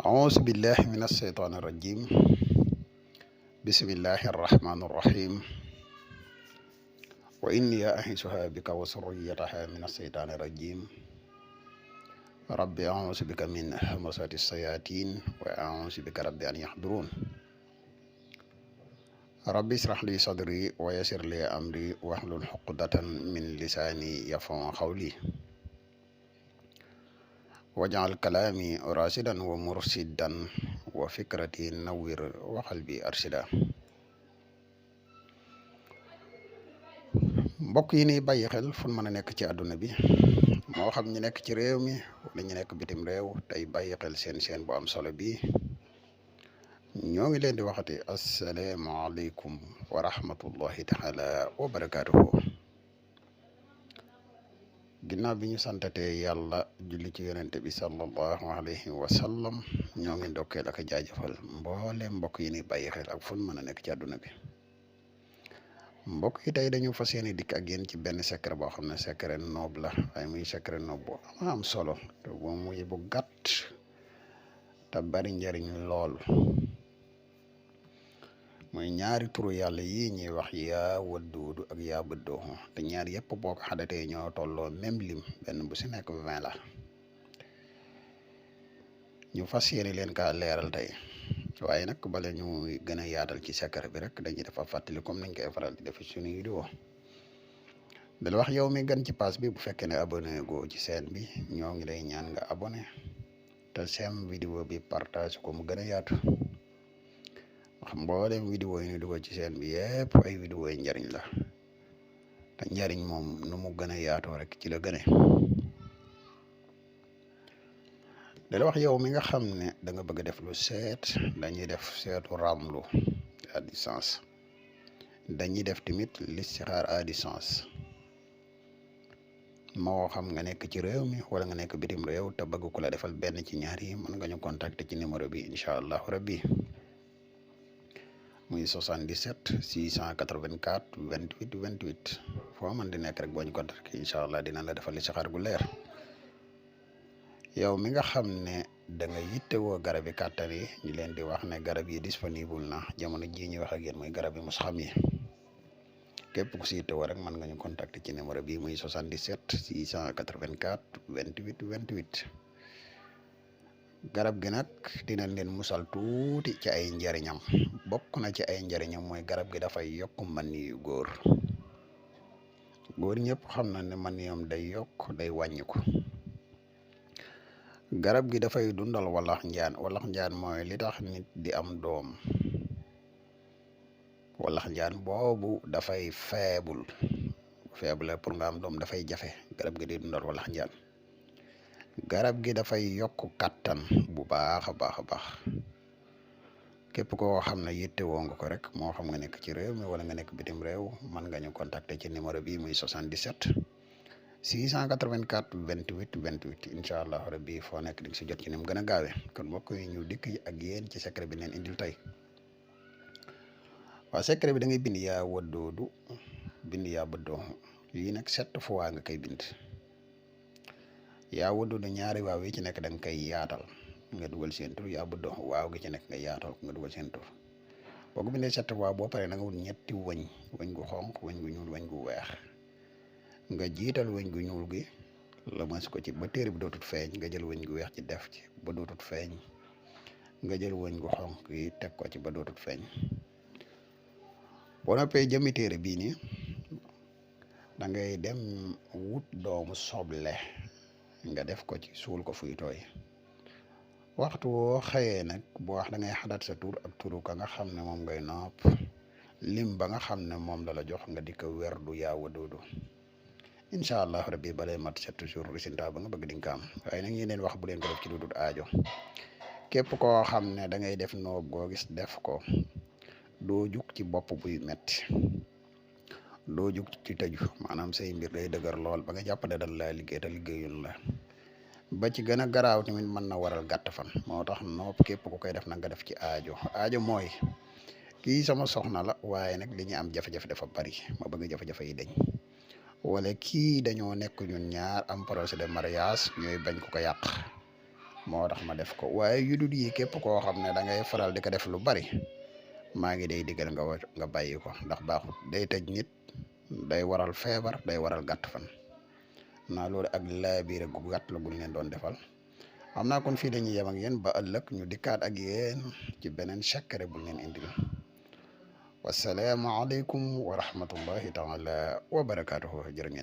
أعوذ بالله من الشيطان الرجيم. بسم الله الرحمن الرحيم. وإني أعيذها بك وذريتها من الشيطان الرجيم. ربي أعوذ بك من همزات الشياطين وأعوذ بك ربي أن يحضرون. ربي اشرح لي صدري ويسر لي أمري واحلل عقدة من لساني يفقهوا قولي. واجعل كلامي راشدا ومرشدا وفكرتي نوّر وقلبي أرشدا. mbokk yi ni bàyyi xel fu mën a nekk ci àdduna bi moo xam ñu nekk ci réew mi wala ñu nekk bitim réew tey bàyyi xel seen bu am solo bi ñoo ngi leen di waxati asalaamaaleykum wa rahmatullahi taala wa barakaatuhu. ginnaaw bi ñu santatee yàlla julli ci yonente bi sallallahu alayhi wa sallam ñoo ngi ndokkeel ak a jaajëfal mboole mbokk yi ni bàyyi xel ak fu mën a nekk ci àdduna bi. mbokk yi tey dañu fas yéene dikk ak yéen ci benn secret boo xam ne secret noob la waaye muy secret noob bu am solo te moom muy bu gàtt te bari njariñ lool. muy ñaari turu yàlla yi ñuy wax yaa wadduudu ak yaa bëddooxu te ñaar yëpp boo ko xadatee ñoo tolloo même lim benn bu si nekk 20 la. ñu fas yéene leen kaa leeral tey waaye nag bala ñu gën a yaatal ci secret bi rek dañuy defa fàttali comme nañ koy faral di def suñu vidéo dala wax yow mi gan ci pass bi bu fekkee ne abonné goo ci chaîne bi ñoo ngi lay ñaan nga abonné te sem vidéo bi partage ko mu gën a yaatu wax mboolem vidéo yi ñu dugal ci chaîne bi yëpp ay vidéo yi njariñ la te njariñ moom nu mu gën a yaatoo rek ci la gëne. dala wax yow mi nga xam ne da nga bëgg def lu seet dañuy def seetu ramlu à distance dañuy def tamit listixaar à distance moo xam nga nekk ci réew mi wala nga nekk bitim réew te bëgg ku la defal benn ci ñaar yi mën nga ñu contacter ci numéro bi incha allahu rabbi muy 77 684 28 28 foo man di nekk rek boo ñu contacter incha allah dina la defal listixaar gu leer. yow mi nga xam ne da nga yittewoo garab yi kàttan yi ñu leen di wax ne garab yi disponible na jamono jii ñuy wax ak yéen mooy garab yi mos xam yi képp ku si yittewoo rek mën nga ñu contacter ci numéro bi muy 77 684 28 28 garab gi nag dinañ leen musal tuuti ci ay njariñam bokk na ci ay njariñam mooy garab gi dafay yokk man yu góor ñëpp xam na ne man yoom day yokk day wàññiku. garab gi dafay dundal walax njaan mooy li tax nit di am doom walax njaan boobu dafay faible pour nga am doom dafay jafe garab gi di dundal walax njaan. garab gi dafay yokk kattan bu baax a baax képp koo xam ne yittewoo nga ko rek moo xam nga nekk ci réew mi wala nga nekk bitim réew mën nga ñu contacter ci numéro bi muy 77 684 28 28 incha allah rabbi foo nekk di si jot ci ni mu gën a gaawee kon mbokk yi ñu dikk ak yéen ci secret bi leen indil tey. waaw secret bi da ngay bind yaa waddoodu bind yaa bëddooxu lii nag 7 fois nga koy bind. yaa waddoodu ñaari waaw yi ci nekk da nga koy yaatal nga dugal seen tur yaa bëddooxu waaw gi ci nekk nga yaatal nga dugal seen tur boo ko bindee 7 fois boo paree da nga wut ñetti wëñ gu xonq wëñ gu ñuul wëñ gu weex. nga jiital wëñ gu ñuul gi la mas ko ci ba téere bi dootut feeñ nga jël wëñ gu weex ci def ci ba dootut feeñ nga jël wëñ gu xonq yi teg ko ci ba dootut feeñ. boo noppee jëmi téere bii nii da ngay dem wut doomu soble nga def ko ci suul ko fuy tooy waxtu woo xëyee nag boo wax da ngay xalaat sa tur ak turu ka nga xam ne moom ngay nopp lim ba nga xam ne moom la jox nga di ko werdu yaa waddoodu incha allah rabbi balay mat 7 jours résultat ba nga bëgg di nga am waaye nag ñu leen wax bu leen ko def ci lu dul aajo képp koo xam ne da ngay def noob goo gis def ko doo jug ci bopp buy metti doo jug ci tëju maanaam say mbir day dëgër lool ba nga jàpp ne dal laa liggéey te liggéeyul la ba ci gën a garaaw tamit mën na waral gàtt fan moo tax noob képp ku koy def na nga def ci aajo mooy kii sama soxna la waaye nag li ñu am jafe-jafe dafa bari ma bëgg jafe-jafe yi dañ wala kii dañoo nekk ñun ñaar am projet de mariage ñooy bañ ko yàq moo tax ma def ko waaye yu dul yi képp koo xam ne da ngay faral di ko def lu bari maa ngi day digal nga bàyyi ko ndax baaxut day tëj nit day waral feebar day waral gàtt fan naa loolu ak laabiire gu gàtt la guñ leen doon defal xam naa kon fii la ñuy yem ak yéen ba ëllëg ñu dikkaat ak yéen ci beneen secret buñ leen indil wasalaamu aleykum wa rahmatullahi taala wa barakaatuhu jërë ngeen